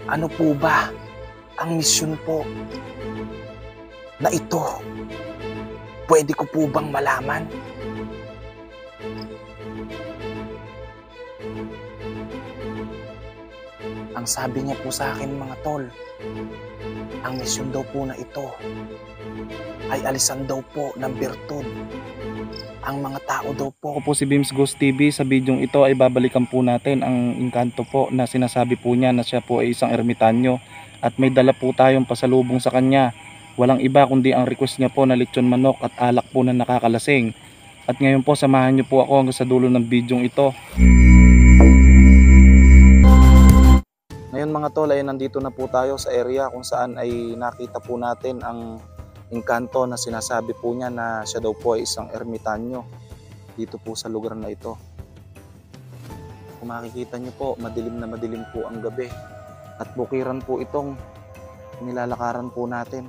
Ano po ba ang misyon po na ito? Pwede ko po bang malaman? Ang sabi niya po sa akin mga tol, ang misyon daw po na ito ay alisan daw po ng birtud ang mga tao daw po. Ako po si Beams Ghost TV. Sa bidyong ito ay babalikan po natin ang engkanto po na sinasabi po niya na siya po ay isang ermitanyo. At may dala po tayong pasalubong sa kanya. Walang iba kundi ang request niya po na lechon manok at alak po na nakakalasing. At ngayon po samahan niyo po ako hanggang sa dulo ng bidyong ito. Ngayon mga tol ay nandito na po tayo sa area kung saan ay nakita po natin ang engkanto na sinasabi po niya na siya daw po ay isang ermitanyo dito po sa lugar na ito. Kung makikita niyo po, madilim na madilim po ang gabi at bukiran po itong nilalakaran po natin.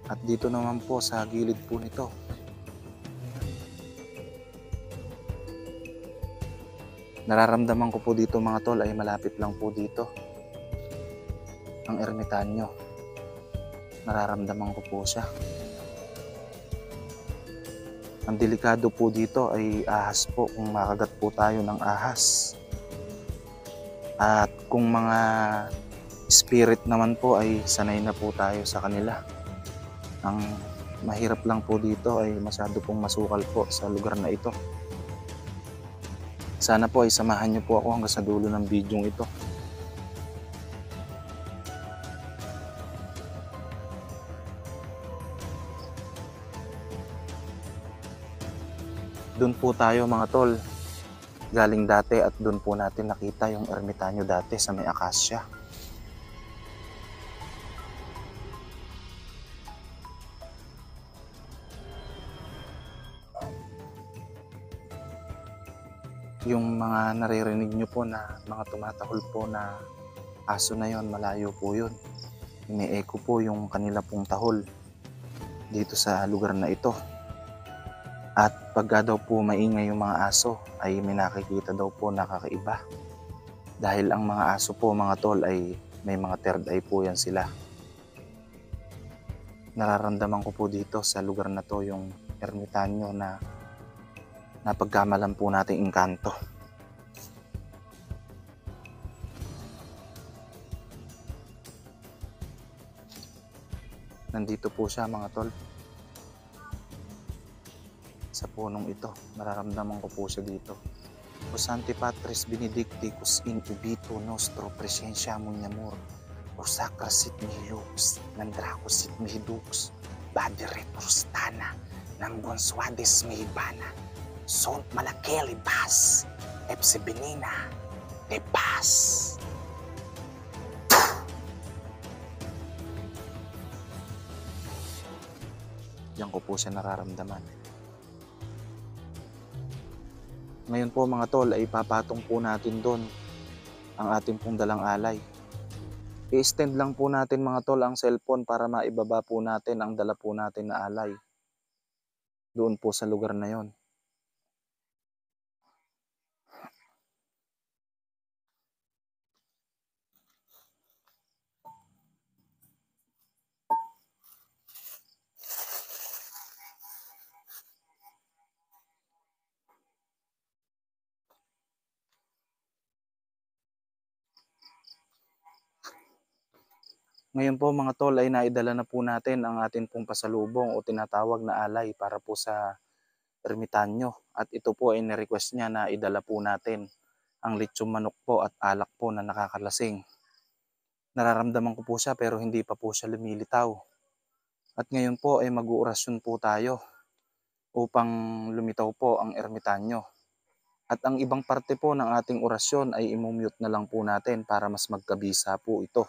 At dito naman po sa gilid po nito, nararamdaman ko po dito mga tol ay malapit lang po dito ang ermitanyo. Nararamdaman ko po siya. Ang delikado po dito ay ahas po, kung makagat po tayo ng ahas. At kung mga spirit naman po ay sanay na po tayo sa kanila. Ang mahirap lang po dito ay masyado pong masukal po sa lugar na ito. Sana po ay samahan niyo po ako hanggang sa dulo ng bidyong ito. Doon po tayo mga tol, galing dati, at doon po natin nakita yung ermitanyo dati sa may akasya. Yung mga naririnig nyo po na mga tumatahol po na aso na yon, malayo po yun. Ine-echo po yung kanila pong tahol dito sa lugar na ito. At pagka daw po maingay yung mga aso ay may nakikita daw po nakakaiba. Dahil ang mga aso po mga tol ay may mga third eye po yan sila. Nararamdaman ko po dito sa lugar na to yung ermitanyo na napagkamalan po nating engkanto. Nandito po siya mga tol. Sa punong ito, nararamdaman ko po siya dito. O Sancti Patris Benedicticus in ubito nostro presensya munyamur. O sacra sit mihi lux, nandracus sit mihi dux, baderet rustana, nang bonsuades mihi bana, sont malakeli bas, epse benina, de bas. Diyan ko po siya nararamdaman. Ngayon po mga tol ay papatong po natin doon ang ating pong dalang alay. I-extend lang po natin mga tol ang cellphone para maibaba po natin ang dala po natin na alay doon po sa lugar na yon. Ngayon po mga tol ay naidala na po natin ang ating pong pasalubong o tinatawag na alay para po sa ermitanyo. At ito po ay ni-request niya na idala po natin ang lechong manok po at alak po na nakakalasing. Nararamdaman ko po siya pero hindi pa po siya lumilitaw. At ngayon po ay mag-uurasyon po tayo upang lumitaw po ang ermitanyo. At ang ibang parte po ng ating orasyon ay imumute na lang po natin para mas magkabisa po ito.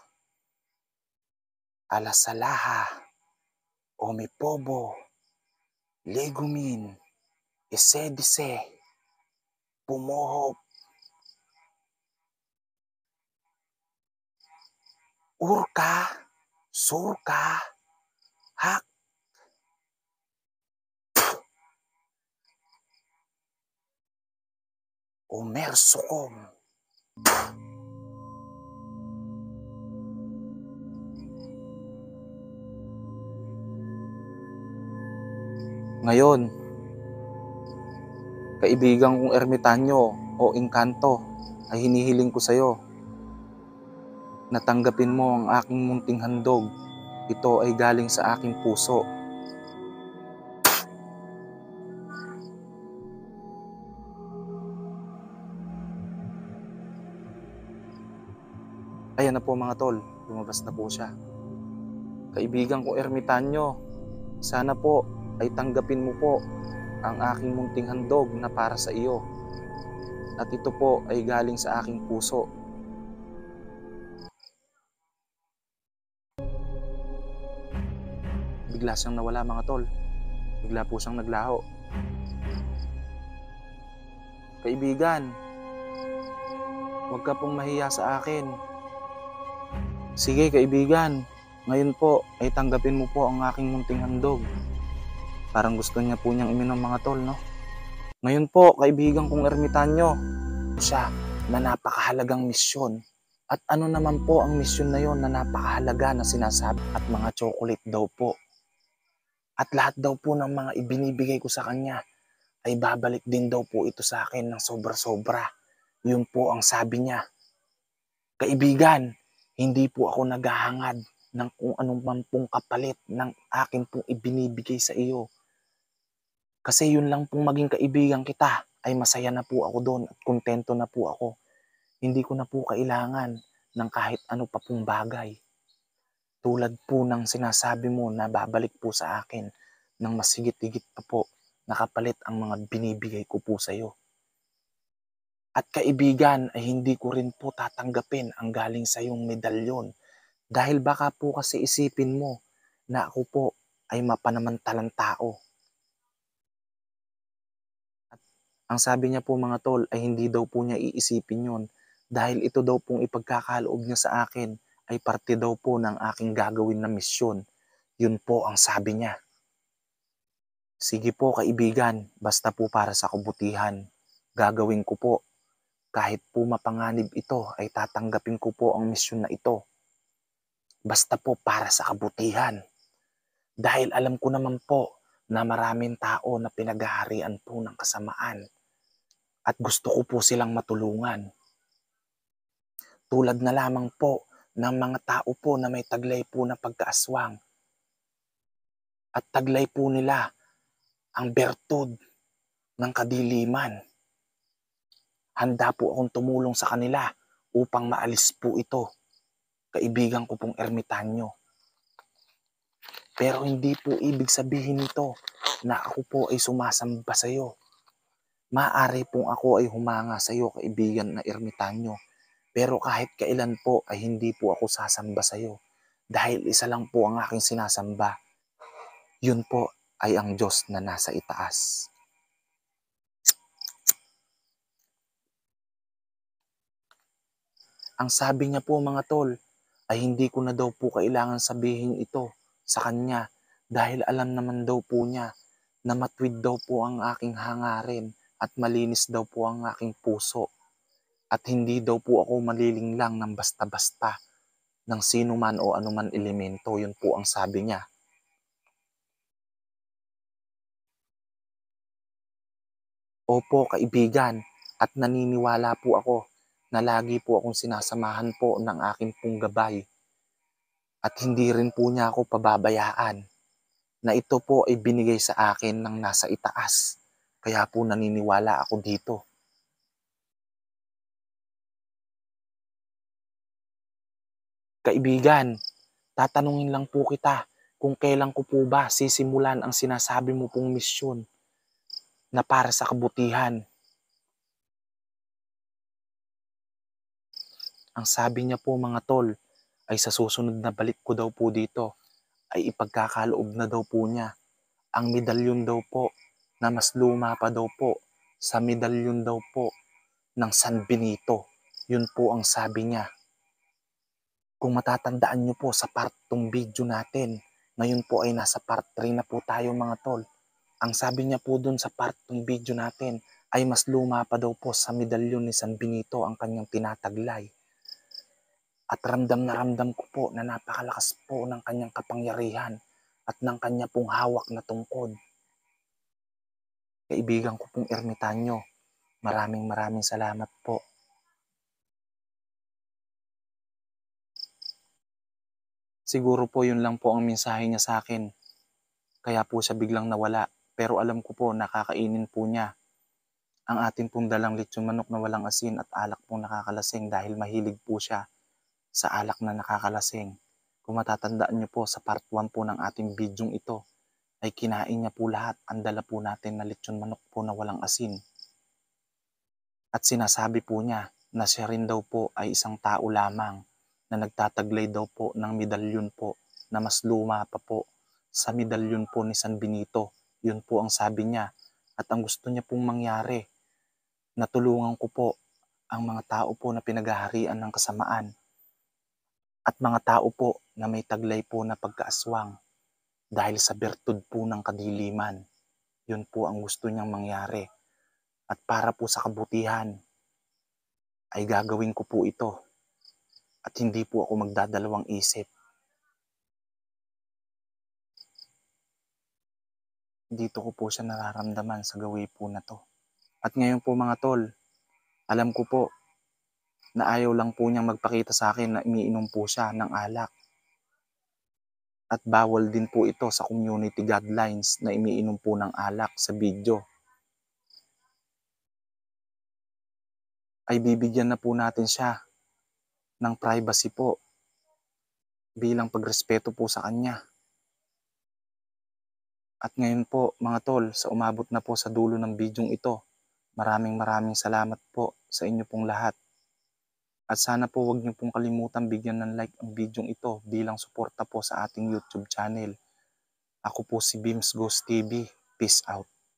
Alasalaha, omipobo, legumin, isedise, pumohop, urka, surka, hak, umersukom. Ngayon, kaibigan kong ermitanyo o engkanto, ay hinihiling ko sa iyo na tanggapin mo ang aking munting handog. Ito ay galing sa aking puso. Ayan na po mga tol, lumabas na po siya. Kaibigan kong ermitanyo, sana po ay tanggapin mo po ang aking munting handog na para sa iyo. At ito po ay galing sa aking puso. Bigla siyang nawala mga tol. Bigla po siyang naglaho. Kaibigan, huwag ka pong mahiya sa akin. Sige kaibigan, ngayon po ay tanggapin mo po ang aking munting handog. Parang gusto niya po niyang iminom mga tol, no? Ngayon po, kaibigan kong ermitanyo, Siya na napakahalagang misyon. At ano naman po ang misyon na yon na napakahalaga na sinasabi? At mga chocolate daw po. At lahat daw po ng mga ibinibigay ko sa kanya ay babalik din daw po ito sa akin ng sobra-sobra. Yun po ang sabi niya. Kaibigan, hindi po ako naghahangad ng kung anong man pong kapalit ng akin pong ibinibigay sa iyo. Kasi yun lang pong maging kaibigan kita ay masaya na po ako doon at kontento na po ako. Hindi ko na po kailangan ng kahit ano pa pong bagay. Tulad po ng sinasabi mo na babalik po sa akin ng mas higit-higit pa po nakapalit ang mga binibigay ko po sa iyo. At kaibigan ay hindi ko rin po tatanggapin ang galing sa iyong medalyon. Dahil baka po kasi isipin mo na ako po ay mapanamantalang tao. Ang sabi niya po mga tol ay hindi daw po niya iisipin yon dahil ito daw pong ipagkakaloob niya sa akin ay parte daw po ng aking gagawin na misyon. Yun po ang sabi niya. Sige po kaibigan, basta po para sa kabutihan. Gagawin ko po. Kahit po mapanganib ito ay tatanggapin ko po ang misyon na ito. Basta po para sa kabutihan. Dahil alam ko naman po na maraming tao na pinaghaharian po ng kasamaan. At gusto ko po silang matulungan. Tulad na lamang po ng mga tao po na may taglay po na pagkaaswang. At taglay po nila ang bertud ng kadiliman. Handa po akong tumulong sa kanila upang maalis po ito. Kaibigan ko pong ermitanyo. Pero hindi po ibig sabihin nito na ako po ay sumasamba sa iyo. Maaari pong ako ay humanga sa iyo, kaibigan na ermitanyo. Pero kahit kailan po ay hindi po ako sasamba sa iyo. Dahil isa lang po ang aking sinasamba. Yun po ay ang Diyos na nasa itaas. Ang sabi niya po mga tol ay hindi ko na daw po kailangan sabihin ito sa kanya dahil alam naman daw po niya na matwid daw po ang aking hangarin at malinis daw po ang aking puso at hindi daw po ako malilinglang ng basta-basta ng sino man o anuman elemento. Yun po ang sabi niya. Opo kaibigan, at naniniwala po ako na lagi po akong sinasamahan po ng aking pong gabay at hindi rin po niya ako pababayaan na ito po ay binigay sa akin ng nasa itaas. Kaya po naniniwala ako dito. Kaibigan, tatanungin lang po kita kung kailan ko po ba sisimulan ang sinasabi mo pong misyon na para sa kabutihan. Ang sabi niya po mga tol ay sa susunod na balik ko daw po dito ay ipagkakaloob na daw po niya ang medalyon daw po na mas luma pa daw po sa medalyon daw po ng San Benito. Yun po ang sabi niya. Kung matatandaan niyo po sa part 2 video natin, ngayon po ay nasa part 3 na po tayo mga tol. Ang sabi niya po dun sa part 2 video natin ay mas luma pa daw po sa medalyon ni San Benito ang kanyang tinataglay. At ramdam na ramdam ko po na napakalakas po ng kanyang kapangyarihan at ng kanya pong hawak na tungkod. kaibigan ko pong ermitanyo. Maraming salamat po. Siguro po yun lang po ang mensahe niya sa akin. Kaya po siya biglang nawala. Pero alam ko po nakakainin po niya ang ating pong dalang lechon manok na walang asin at alak pong nakakalasing dahil mahilig po siya sa alak na nakakalasing. Kung matatandaan niyo po sa part 1 po ng ating bidyong ito, ay kinain niya po lahat ang dala po natin na lechon manok po na walang asin. At sinasabi po niya na siya rin daw po ay isang tao lamang na nagtataglay daw po ng medalyon po na mas luma pa po sa medalyon po ni San Benito. Yun po ang sabi niya. At ang gusto niya pong mangyari, natulungan ko po ang mga tao po na pinaghaharian ng kasamaan at mga tao po na may taglay po na pagkaaswang dahil sa bertud po ng kadiliman. Yun po ang gusto niyang mangyari. At para po sa kabutihan, ay gagawin ko po ito at hindi po ako magdadalawang isip. Dito ko po siya nararamdaman sa gawi po na to. At ngayon po mga tol, alam ko po na ayaw lang po niyang magpakita sa akin na umiinom po siya ng alak. At bawal din po ito sa community guidelines na umiinom po ng alak sa video. Ay bibigyan na po natin siya ng privacy po bilang pagrespeto po sa kanya. At ngayon po mga tol, sa umabot na po sa dulo ng bidyong ito, maraming salamat po sa inyo pong lahat. At sana po wag niyo pong kalimutan bigyan ng like ang bidyong ito bilang suporta po sa ating YouTube channel. Ako po si Beams Ghost TV. Peace out.